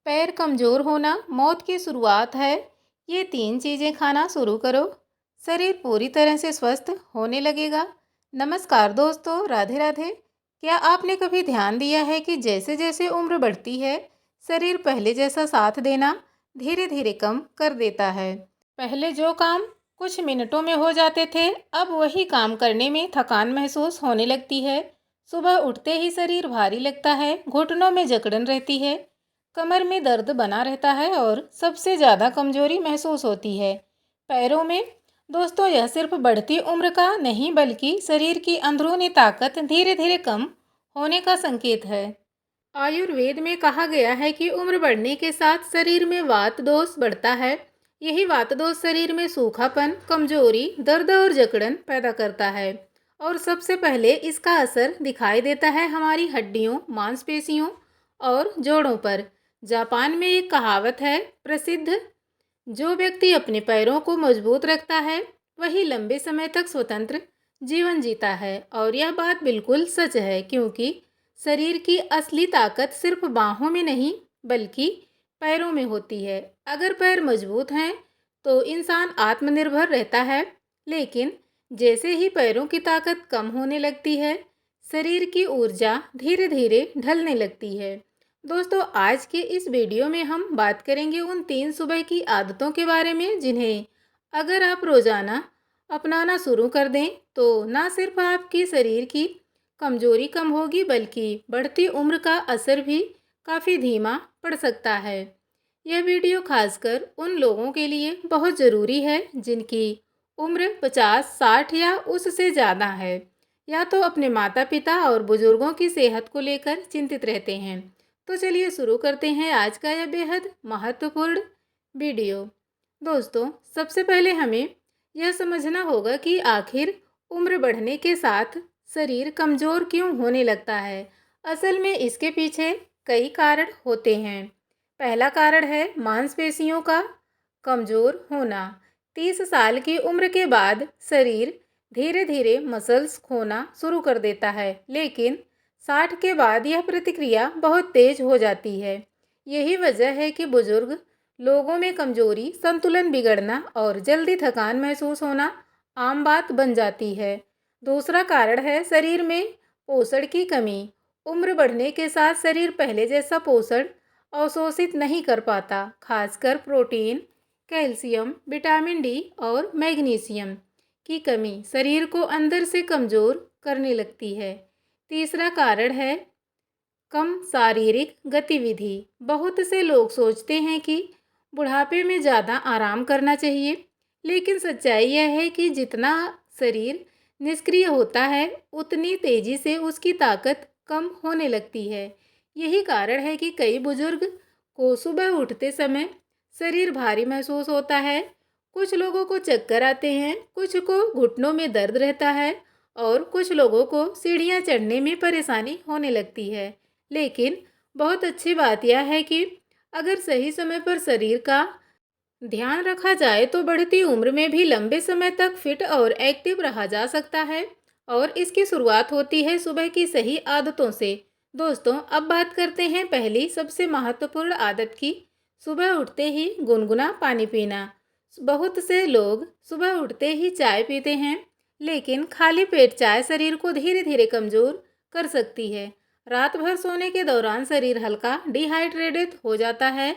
पैर कमज़ोर होना मौत की शुरुआत है। ये 3 चीज़ें खाना शुरू करो, शरीर पूरी तरह से स्वस्थ होने लगेगा। नमस्कार दोस्तों, राधे राधे। क्या आपने कभी ध्यान दिया है कि जैसे जैसे उम्र बढ़ती है, शरीर पहले जैसा साथ देना धीरे धीरे कम कर देता है। पहले जो काम कुछ मिनटों में हो जाते थे, अब वही काम करने में थकान महसूस होने लगती है। सुबह उठते ही शरीर भारी लगता है, घुटनों में जकड़न रहती है, कमर में दर्द बना रहता है और सबसे ज़्यादा कमजोरी महसूस होती है पैरों में। दोस्तों, यह सिर्फ बढ़ती उम्र का नहीं बल्कि शरीर की अंदरूनी ताकत धीरे धीरे कम होने का संकेत है। आयुर्वेद में कहा गया है कि उम्र बढ़ने के साथ शरीर में वात दोष बढ़ता है। यही वात दोष शरीर में सूखापन, कमजोरी, दर्द और जकड़न पैदा करता है और सबसे पहले इसका असर दिखाई देता है हमारी हड्डियों, मांसपेशियों और जोड़ों पर। जापान में एक कहावत है प्रसिद्ध, जो व्यक्ति अपने पैरों को मजबूत रखता है वही लंबे समय तक स्वतंत्र जीवन जीता है। और यह बात बिल्कुल सच है, क्योंकि शरीर की असली ताकत सिर्फ बाहों में नहीं बल्कि पैरों में होती है। अगर पैर मजबूत हैं तो इंसान आत्मनिर्भर रहता है, लेकिन जैसे ही पैरों की ताकत कम होने लगती है, शरीर की ऊर्जा धीरे धीरे ढलने लगती है। दोस्तों, आज के इस वीडियो में हम बात करेंगे उन 3 सुबह की आदतों के बारे में, जिन्हें अगर आप रोज़ाना अपनाना शुरू कर दें तो ना सिर्फ आपकी शरीर की कमजोरी कम होगी बल्कि बढ़ती उम्र का असर भी काफ़ी धीमा पड़ सकता है। यह वीडियो खासकर उन लोगों के लिए बहुत ज़रूरी है जिनकी उम्र 50, 60 या उससे ज़्यादा है, या तो अपने माता पिता और बुजुर्गों की सेहत को लेकर चिंतित रहते हैं। तो चलिए शुरू करते हैं आज का यह बेहद महत्वपूर्ण वीडियो। दोस्तों, सबसे पहले हमें यह समझना होगा कि आखिर उम्र बढ़ने के साथ शरीर कमज़ोर क्यों होने लगता है। असल में इसके पीछे कई कारण होते हैं। पहला कारण है मांसपेशियों का कमज़ोर होना। 30 साल की उम्र के बाद शरीर धीरे धीरे मसल्स खोना शुरू कर देता है, लेकिन 60 के बाद यह प्रतिक्रिया बहुत तेज हो जाती है। यही वजह है कि बुजुर्ग लोगों में कमजोरी, संतुलन बिगड़ना और जल्दी थकान महसूस होना आम बात बन जाती है। दूसरा कारण है शरीर में पोषण की कमी। उम्र बढ़ने के साथ शरीर पहले जैसा पोषण अवशोषित नहीं कर पाता, खासकर प्रोटीन, कैल्शियम, विटामिन डी और मैग्नीशियम की कमी शरीर को अंदर से कमज़ोर करने लगती है। तीसरा कारण है कम शारीरिक गतिविधि। बहुत से लोग सोचते हैं कि बुढ़ापे में ज़्यादा आराम करना चाहिए, लेकिन सच्चाई यह है कि जितना शरीर निष्क्रिय होता है उतनी तेज़ी से उसकी ताकत कम होने लगती है। यही कारण है कि कई बुजुर्ग को सुबह उठते समय शरीर भारी महसूस होता है, कुछ लोगों को चक्कर आते हैं, कुछ को घुटनों में दर्द रहता है और कुछ लोगों को सीढ़ियाँ चढ़ने में परेशानी होने लगती है। लेकिन बहुत अच्छी बात यह है कि अगर सही समय पर शरीर का ध्यान रखा जाए तो बढ़ती उम्र में भी लंबे समय तक फिट और एक्टिव रहा जा सकता है। और इसकी शुरुआत होती है सुबह की सही आदतों से। दोस्तों, अब बात करते हैं पहली सबसे महत्वपूर्ण आदत की, सुबह उठते ही गुनगुना पानी पीना। बहुत से लोग सुबह उठते ही चाय पीते हैं, लेकिन खाली पेट चाय शरीर को धीरे धीरे कमज़ोर कर सकती है। रात भर सोने के दौरान शरीर हल्का डिहाइड्रेटेड हो जाता है।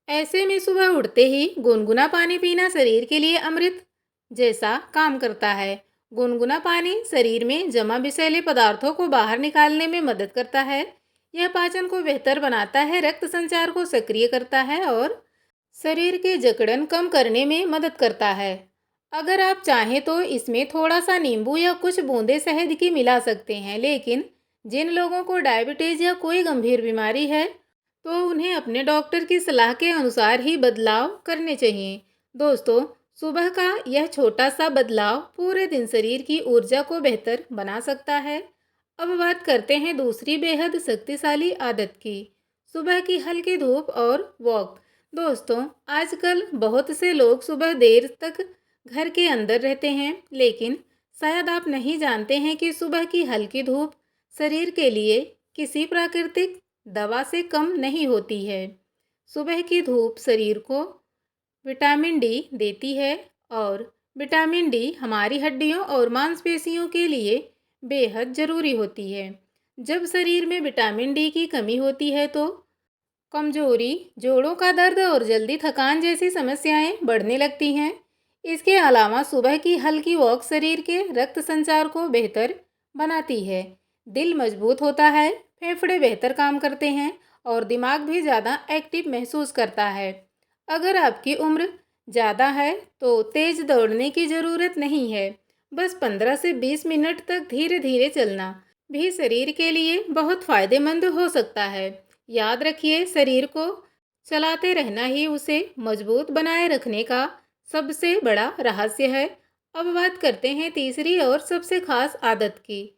ऐसे में सुबह उठते ही गुनगुना पानी पीना शरीर के लिए अमृत जैसा काम करता है। गुनगुना पानी शरीर में जमा विषैले पदार्थों को बाहर निकालने में मदद करता है। यह पाचन को बेहतर बनाता है, रक्त संचार को सक्रिय करता है और शरीर के जकड़न कम करने में मदद करता है। अगर आप चाहें तो इसमें थोड़ा सा नींबू या कुछ बूंदे शहद की मिला सकते हैं, लेकिन जिन लोगों को डायबिटीज़ या कोई गंभीर बीमारी है तो उन्हें अपने डॉक्टर की सलाह के अनुसार ही बदलाव करने चाहिए। दोस्तों, सुबह का यह छोटा सा बदलाव पूरे दिन शरीर की ऊर्जा को बेहतर बना सकता है। अब बात करते हैं दूसरी बेहद शक्तिशाली आदत की, सुबह की हल्की धूप और वॉक। दोस्तों, आजकल बहुत से लोग सुबह देर तक घर के अंदर रहते हैं, लेकिन शायद आप नहीं जानते हैं कि सुबह की हल्की धूप शरीर के लिए किसी प्राकृतिक दवा से कम नहीं होती है। सुबह की धूप शरीर को विटामिन डी देती है और विटामिन डी हमारी हड्डियों और मांसपेशियों के लिए बेहद ज़रूरी होती है। जब शरीर में विटामिन डी की कमी होती है तो कमजोरी, जोड़ों का दर्द और जल्दी थकान जैसी समस्याएं बढ़ने लगती हैं। इसके अलावा सुबह की हल्की वॉक शरीर के रक्त संचार को बेहतर बनाती है। दिल मजबूत होता है, फेफड़े बेहतर काम करते हैं और दिमाग भी ज़्यादा एक्टिव महसूस करता है। अगर आपकी उम्र ज़्यादा है तो तेज़ दौड़ने की ज़रूरत नहीं है। बस 15 से 20 मिनट तक धीरे धीरे चलना भी शरीर के लिए बहुत फ़ायदेमंद हो सकता है। याद रखिए, शरीर को चलाते रहना ही उसे मजबूत बनाए रखने का सबसे बड़ा रहस्य है। अब बात करते हैं तीसरी और सबसे खास आदत की,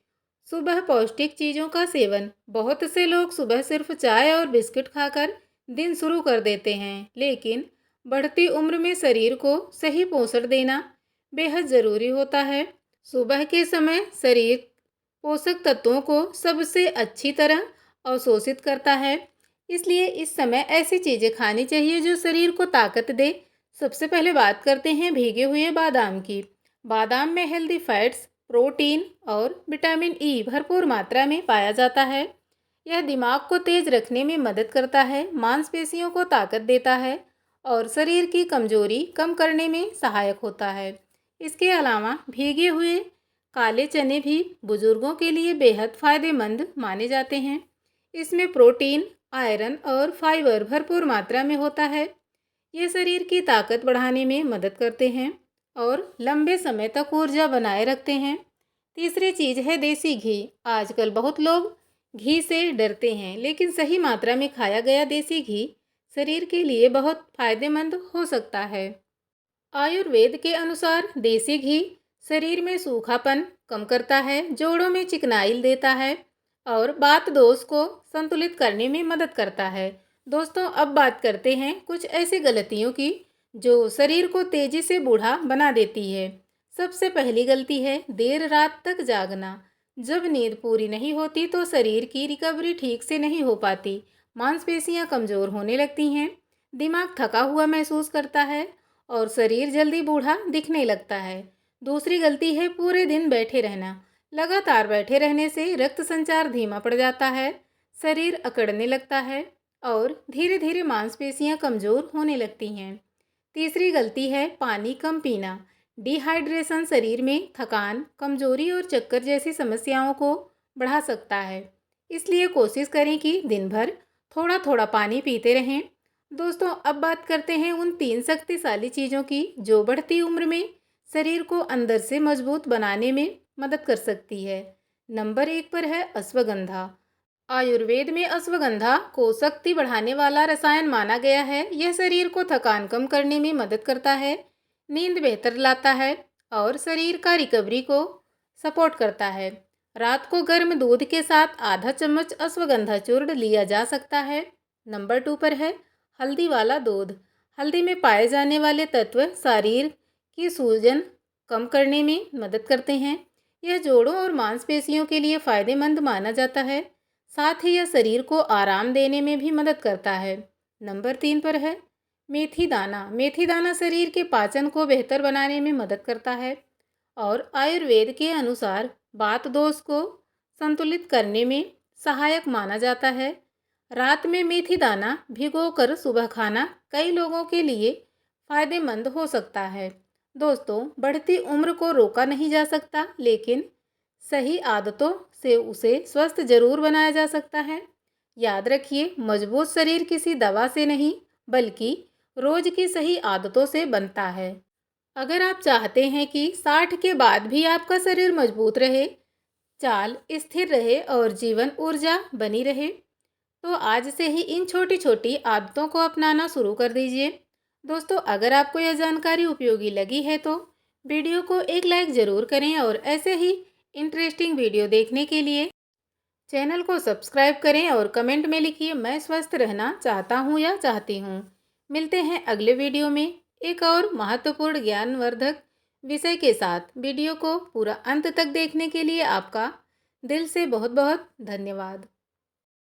सुबह पौष्टिक चीज़ों का सेवन। बहुत से लोग सुबह सिर्फ चाय और बिस्किट खाकर दिन शुरू कर देते हैं, लेकिन बढ़ती उम्र में शरीर को सही पोषण देना बेहद ज़रूरी होता है। सुबह के समय शरीर पोषक तत्वों को सबसे अच्छी तरह अवशोषित करता है, इसलिए इस समय ऐसी चीज़ें खानी चाहिए जो शरीर को ताकत दे। सबसे पहले बात करते हैं भीगे हुए बादाम की। बादाम में हेल्दी फैट्स, प्रोटीन और विटामिन ई भरपूर मात्रा में पाया जाता है। यह दिमाग को तेज रखने में मदद करता है, मांसपेशियों को ताकत देता है और शरीर की कमजोरी कम करने में सहायक होता है। इसके अलावा भीगे हुए काले चने भी बुजुर्गों के लिए बेहद फायदेमंद माने जाते हैं। इसमें प्रोटीन, आयरन और फाइबर भरपूर मात्रा में होता है। ये शरीर की ताकत बढ़ाने में मदद करते हैं और लंबे समय तक ऊर्जा बनाए रखते हैं। तीसरी चीज़ है देसी घी। आजकल बहुत लोग घी से डरते हैं, लेकिन सही मात्रा में खाया गया देसी घी शरीर के लिए बहुत फायदेमंद हो सकता है। आयुर्वेद के अनुसार देसी घी शरीर में सूखापन कम करता है, जोड़ों में चिकनाई देता है और बात दोष को संतुलित करने में मदद करता है। दोस्तों, अब बात करते हैं कुछ ऐसी गलतियों की जो शरीर को तेजी से बूढ़ा बना देती है। सबसे पहली गलती है देर रात तक जागना। जब नींद पूरी नहीं होती तो शरीर की रिकवरी ठीक से नहीं हो पाती, मांसपेशियां कमज़ोर होने लगती हैं, दिमाग थका हुआ महसूस करता है और शरीर जल्दी बूढ़ा दिखने लगता है। दूसरी गलती है पूरे दिन बैठे रहना। लगातार बैठे रहने से रक्त संचार धीमा पड़ जाता है, शरीर अकड़ने लगता है और धीरे धीरे मांसपेशियां कमज़ोर होने लगती हैं। तीसरी गलती है पानी कम पीना। डिहाइड्रेशन शरीर में थकान, कमजोरी और चक्कर जैसी समस्याओं को बढ़ा सकता है, इसलिए कोशिश करें कि दिन भर थोड़ा थोड़ा पानी पीते रहें। दोस्तों, अब बात करते हैं उन 3 शक्तिशाली चीज़ों की जो बढ़ती उम्र में शरीर को अंदर से मजबूत बनाने में मदद कर सकती है। नंबर 1 पर है अश्वगंधा। आयुर्वेद में अश्वगंधा को शक्ति बढ़ाने वाला रसायन माना गया है। यह शरीर को थकान कम करने में मदद करता है, नींद बेहतर लाता है और शरीर का रिकवरी को सपोर्ट करता है। रात को गर्म दूध के साथ आधा चम्मच अश्वगंधा चूर्ण लिया जा सकता है। नंबर 2 पर है हल्दी वाला दूध। हल्दी में पाए जाने वाले तत्व शरीर की सूजन कम करने में मदद करते हैं। यह जोड़ों और मांसपेशियों के लिए फायदेमंद माना जाता है, साथ ही यह शरीर को आराम देने में भी मदद करता है। नंबर 3 पर है मेथी दाना। मेथी दाना शरीर के पाचन को बेहतर बनाने में मदद करता है और आयुर्वेद के अनुसार वात दोष को संतुलित करने में सहायक माना जाता है। रात में मेथी दाना भिगोकर सुबह खाना कई लोगों के लिए फायदेमंद हो सकता है। दोस्तों, बढ़ती उम्र को रोका नहीं जा सकता, लेकिन सही आदतों से उसे स्वस्थ जरूर बनाया जा सकता है। याद रखिए, मजबूत शरीर किसी दवा से नहीं बल्कि रोज की सही आदतों से बनता है। अगर आप चाहते हैं कि 60 के बाद भी आपका शरीर मजबूत रहे, चाल स्थिर रहे और जीवन ऊर्जा बनी रहे, तो आज से ही इन छोटी छोटी आदतों को अपनाना शुरू कर दीजिए। दोस्तों, अगर आपको यह जानकारी उपयोगी लगी है तो वीडियो को एक लाइक ज़रूर करें और ऐसे ही इंटरेस्टिंग वीडियो देखने के लिए चैनल को सब्सक्राइब करें और कमेंट में लिखिए मैं स्वस्थ रहना चाहता हूँ या चाहती हूँ। मिलते हैं अगले वीडियो में एक और महत्वपूर्ण ज्ञानवर्धक विषय के साथ। वीडियो को पूरा अंत तक देखने के लिए आपका दिल से बहुत बहुत धन्यवाद।